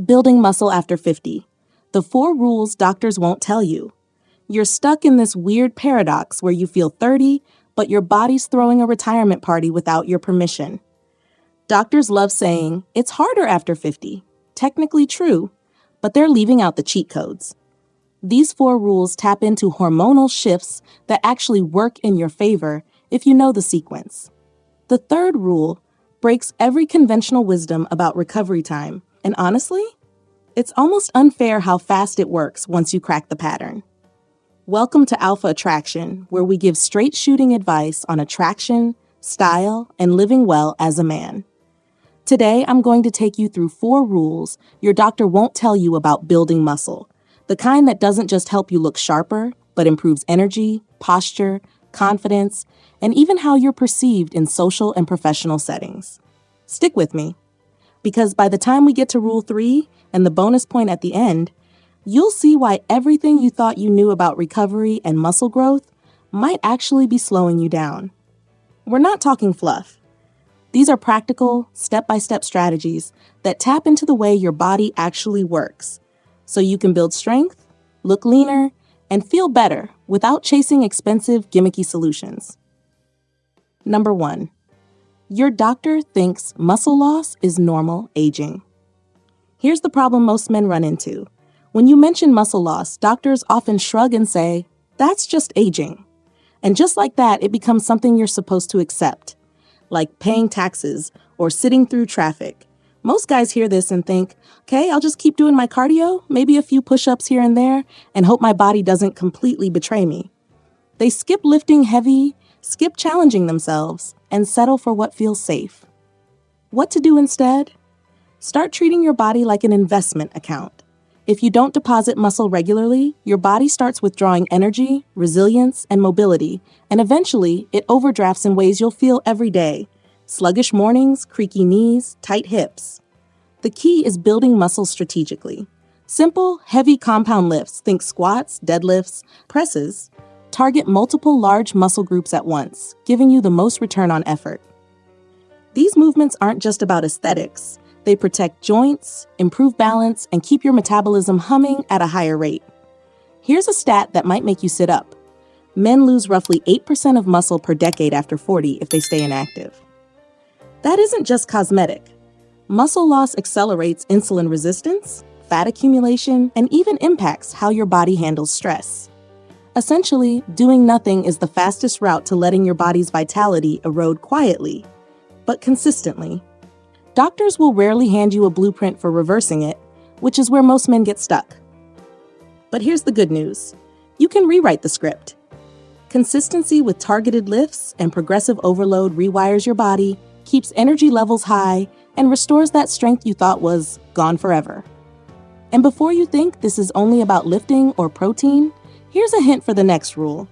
Building muscle after 50. The 4 rules doctors won't tell you. You're stuck in this weird paradox where you feel 30, but your body's throwing a retirement party without your permission. Doctors love saying, it's harder after 50. Technically true, but they're leaving out the cheat codes. These 4 rules tap into hormonal shifts that actually work in your favor if you know the sequence. The 3rd rule breaks every conventional wisdom about recovery time, and honestly, it's almost unfair how fast it works once you crack the pattern. Welcome to Alpha Attraction, where we give straight shooting advice on attraction, style, and living well as a man. Today, I'm going to take you through 4 rules your doctor won't tell you about building muscle, the kind that doesn't just help you look sharper, but improves energy, posture, confidence, and even how you're perceived in social and professional settings. Stick with me, because by the time we get to Rule 3 and the bonus point at the end, you'll see why everything you thought you knew about recovery and muscle growth might actually be slowing you down. We're not talking fluff. These are practical, step-by-step strategies that tap into the way your body actually works, so you can build strength, look leaner, and feel better without chasing expensive, gimmicky solutions. Number 1. Your doctor thinks muscle loss is normal aging. Here's the problem most men run into. When you mention muscle loss, doctors often shrug and say, that's just aging. And just like that, it becomes something you're supposed to accept, like paying taxes or sitting through traffic. Most guys hear this and think, okay, I'll just keep doing my cardio, maybe a few push-ups here and there, and hope my body doesn't completely betray me. They skip lifting heavy, skip challenging themselves, and settle for what feels safe. What to do instead? Start treating your body like an investment account. If you don't deposit muscle regularly, your body starts withdrawing energy, resilience, and mobility, and eventually it overdrafts in ways you'll feel every day. Sluggish mornings, creaky knees, tight hips. The key is building muscle strategically. Simple, heavy compound lifts, think squats, deadlifts, presses, target multiple large muscle groups at once, giving you the most return on effort. These movements aren't just about aesthetics. They protect joints, improve balance, and keep your metabolism humming at a higher rate. Here's a stat that might make you sit up. Men lose roughly 8% of muscle per decade after 40 if they stay inactive. That isn't just cosmetic. Muscle loss accelerates insulin resistance, fat accumulation, and even impacts how your body handles stress. Essentially, doing nothing is the fastest route to letting your body's vitality erode quietly, but consistently. Doctors will rarely hand you a blueprint for reversing it, which is where most men get stuck. But here's the good news. You can rewrite the script. Consistency with targeted lifts and progressive overload rewires your body, keeps energy levels high, and restores that strength you thought was gone forever. And before you think this is only about lifting or protein, here's a hint for the next rule.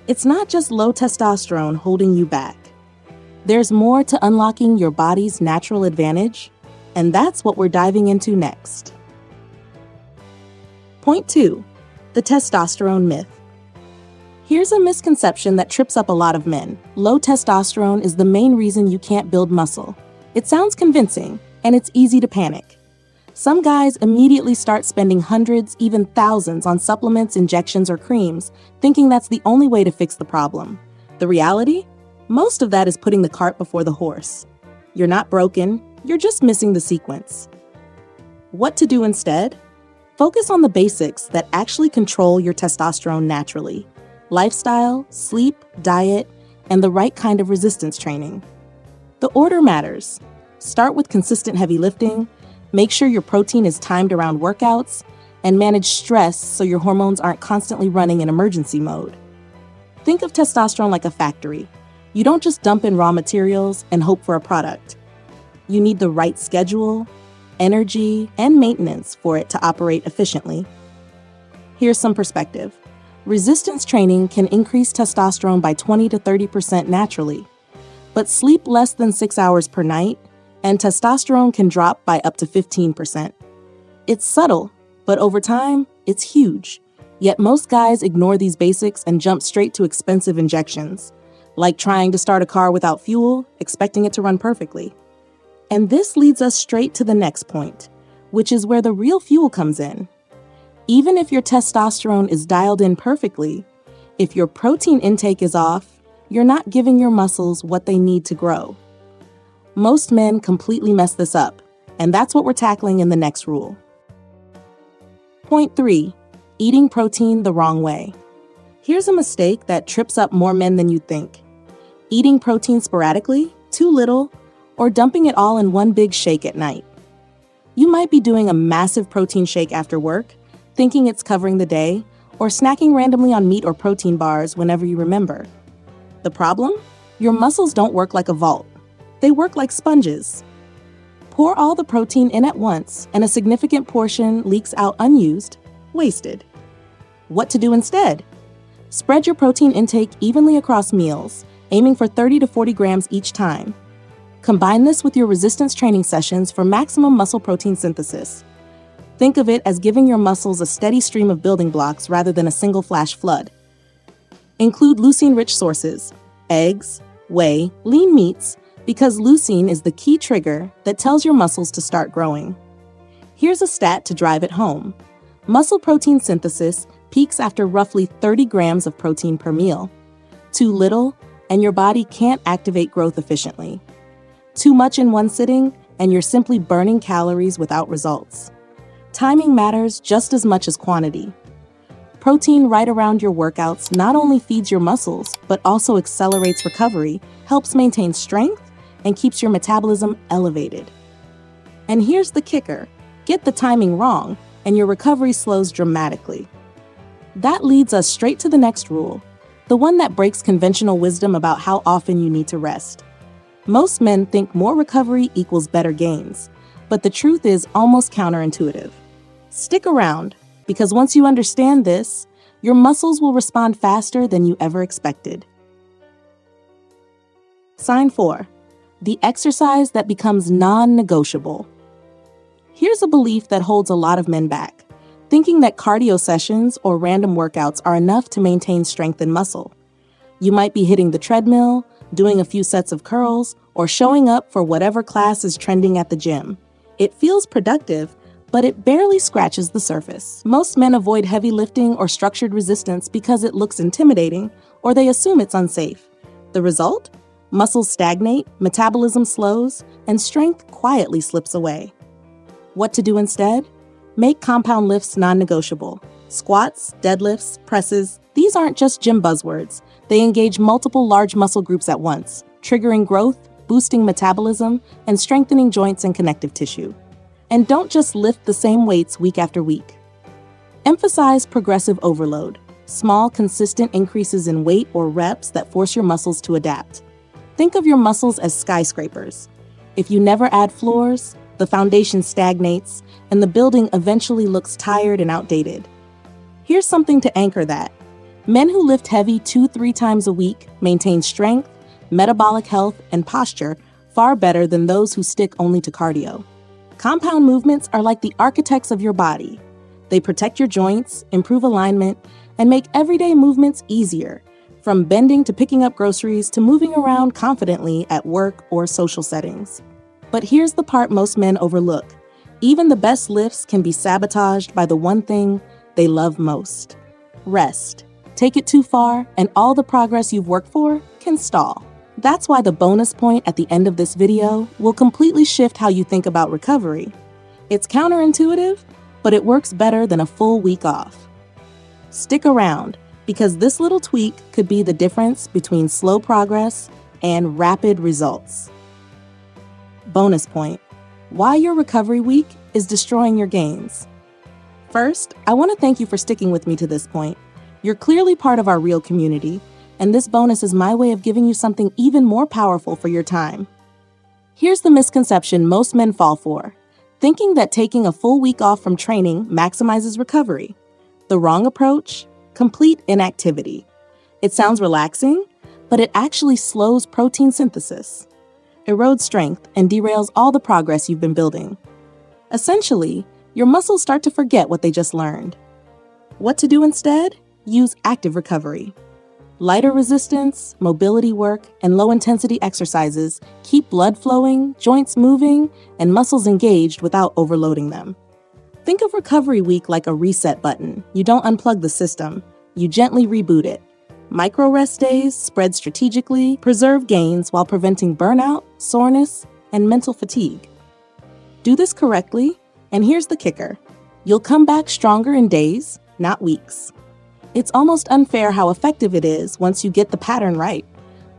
It's not just low testosterone holding you back. There's more to unlocking your body's natural advantage, and that's what we're diving into next. Point 2. The testosterone myth. Here's a misconception that trips up a lot of men. Low testosterone is the main reason you can't build muscle. It sounds convincing, and it's easy to panic. Some guys immediately start spending hundreds, even thousands on supplements, injections, or creams, thinking that's the only way to fix the problem. The reality? Most of that is putting the cart before the horse. You're not broken, you're just missing the sequence. What to do instead? Focus on the basics that actually control your testosterone naturally. Lifestyle, sleep, diet, and the right kind of resistance training. The order matters. Start with consistent heavy lifting, make sure your protein is timed around workouts, and manage stress so your hormones aren't constantly running in emergency mode. Think of testosterone like a factory. You don't just dump in raw materials and hope for a product. You need the right schedule, energy, and maintenance for it to operate efficiently. Here's some perspective. Resistance training can increase testosterone by 20 to 30% naturally, but sleep less than 6 hours per night, and testosterone can drop by up to 15%. It's subtle, but over time, it's huge. Yet most guys ignore these basics and jump straight to expensive injections, like trying to start a car without fuel, expecting it to run perfectly. And this leads us straight to the next point. which is where the real fuel comes in. Even if your testosterone is dialed in perfectly, if your protein intake is off, you're not giving your muscles what they need to grow. Most men completely mess this up, and that's what we're tackling in the next rule. Point 3. Eating protein the wrong way. Here's a mistake that trips up more men than you'd think. Eating protein sporadically, too little, or dumping it all in one big shake at night. You might be doing a massive protein shake after work, thinking it's covering the day, or snacking randomly on meat or protein bars whenever you remember. The problem? Your muscles don't work like a vault. They work like sponges. Pour all the protein in at once, and a significant portion leaks out unused, wasted. What to do instead? Spread your protein intake evenly across meals, aiming for 30 to 40 grams each time. Combine this with your resistance training sessions for maximum muscle protein synthesis. Think of it as giving your muscles a steady stream of building blocks rather than a single flash flood. Include leucine-rich sources, eggs, whey, lean meats, because leucine is the key trigger that tells your muscles to start growing. Here's a stat to drive it home. Muscle protein synthesis peaks after roughly 30 grams of protein per meal. Too little, and your body can't activate growth efficiently. Too much in one sitting, and you're simply burning calories without results. Timing matters just as much as quantity. Protein right around your workouts not only feeds your muscles, but also accelerates recovery, helps maintain strength, and keeps your metabolism elevated. And here's the kicker. Get the timing wrong, and your recovery slows dramatically. That leads us straight to the next rule, the one that breaks conventional wisdom about how often you need to rest. Most men think more recovery equals better gains, but the truth is almost counterintuitive. Stick around, because once you understand this, your muscles will respond faster than you ever expected. Sign 4. The exercise that becomes non-negotiable. Here's a belief that holds a lot of men back, thinking that cardio sessions or random workouts are enough to maintain strength and muscle. You might be hitting the treadmill, doing a few sets of curls, or showing up for whatever class is trending at the gym. It feels productive, but it barely scratches the surface. Most men avoid heavy lifting or structured resistance because it looks intimidating, or they assume it's unsafe. The result? Muscles stagnate, metabolism slows, and strength quietly slips away. What to do instead? Make compound lifts non-negotiable. Squats, deadlifts, presses, these aren't just gym buzzwords. They engage multiple large muscle groups at once, triggering growth, boosting metabolism, and strengthening joints and connective tissue. And don't just lift the same weights week after week. Emphasize progressive overload, small, consistent increases in weight or reps that force your muscles to adapt. Think of your muscles as skyscrapers. If you never add floors, the foundation stagnates, and the building eventually looks tired and outdated. Here's something to anchor that. Men who lift heavy 2-3 times a week maintain strength, metabolic health, and posture far better than those who stick only to cardio. Compound movements are like the architects of your body. They protect your joints, improve alignment, and make everyday movements easier, from bending to picking up groceries to moving around confidently at work or social settings. But here's the part most men overlook. Even the best lifts can be sabotaged by the one thing they love most: rest. Take it too far, and all the progress you've worked for can stall. That's why the bonus point at the end of this video will completely shift how you think about recovery. It's counterintuitive, but it works better than a full week off. Stick around, because this little tweak could be the difference between slow progress and rapid results. Bonus point: why your recovery week is destroying your gains. First, I want to thank you for sticking with me to this point. You're clearly part of our real community, and this bonus is my way of giving you something even more powerful for your time. Here's the misconception most men fall for: thinking that taking a full week off from training maximizes recovery. The wrong approach: complete inactivity. It sounds relaxing, but it actually slows protein synthesis, erodes strength, and derails all the progress you've been building. Essentially, your muscles start to forget what they just learned. What to do instead? Use active recovery. Lighter resistance, mobility work, and low-intensity exercises keep blood flowing, joints moving, and muscles engaged without overloading them. Think of Recovery Week like a reset button. You don't unplug the system, you gently reboot it. Micro rest days, spread strategically, preserve gains while preventing burnout, soreness, and mental fatigue. Do this correctly, and here's the kicker. You'll come back stronger in days, not weeks. It's almost unfair how effective it is once you get the pattern right,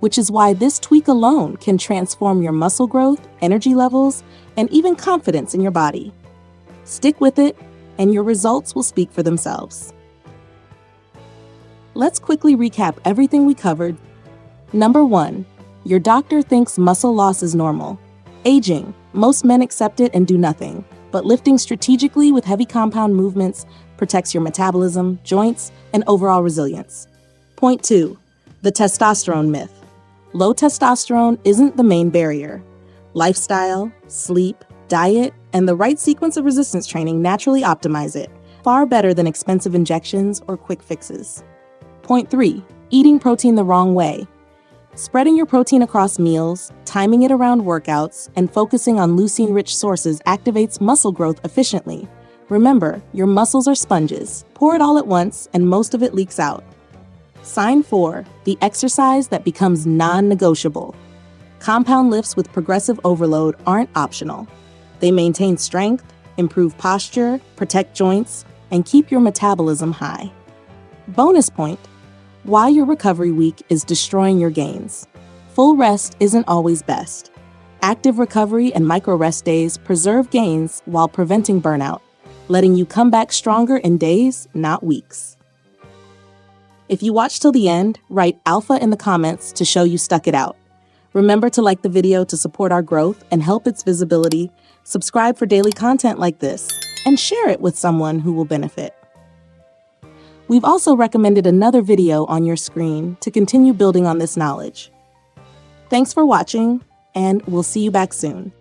which is why this tweak alone can transform your muscle growth, energy levels, and even confidence in your body. Stick with it, and your results will speak for themselves. Let's quickly recap everything we covered. Number 1, your doctor thinks muscle loss is normal. Aging, most men accept it and do nothing, but lifting strategically with heavy compound movements protects your metabolism, joints, and overall resilience. Point 2, the testosterone myth. Low testosterone isn't the main barrier. Lifestyle, sleep, diet, and the right sequence of resistance training naturally optimize it, far better than expensive injections or quick fixes. Point 3, eating protein the wrong way. Spreading your protein across meals, timing it around workouts, and focusing on leucine-rich sources activates muscle growth efficiently. Remember, your muscles are sponges. Pour it all at once, and most of it leaks out. Sign 4, the exercise that becomes non-negotiable. Compound lifts with progressive overload aren't optional. They maintain strength, improve posture, protect joints, and keep your metabolism high. Bonus point, why your recovery week is destroying your gains. Full rest isn't always best. Active recovery and micro rest days preserve gains while preventing burnout, letting you come back stronger in days, not weeks. If you watched till the end, write alpha in the comments to show you stuck it out. Remember to like the video to support our growth and help its visibility, subscribe for daily content like this, and share it with someone who will benefit. We've also recommended another video on your screen to continue building on this knowledge. Thanks for watching, and we'll see you back soon.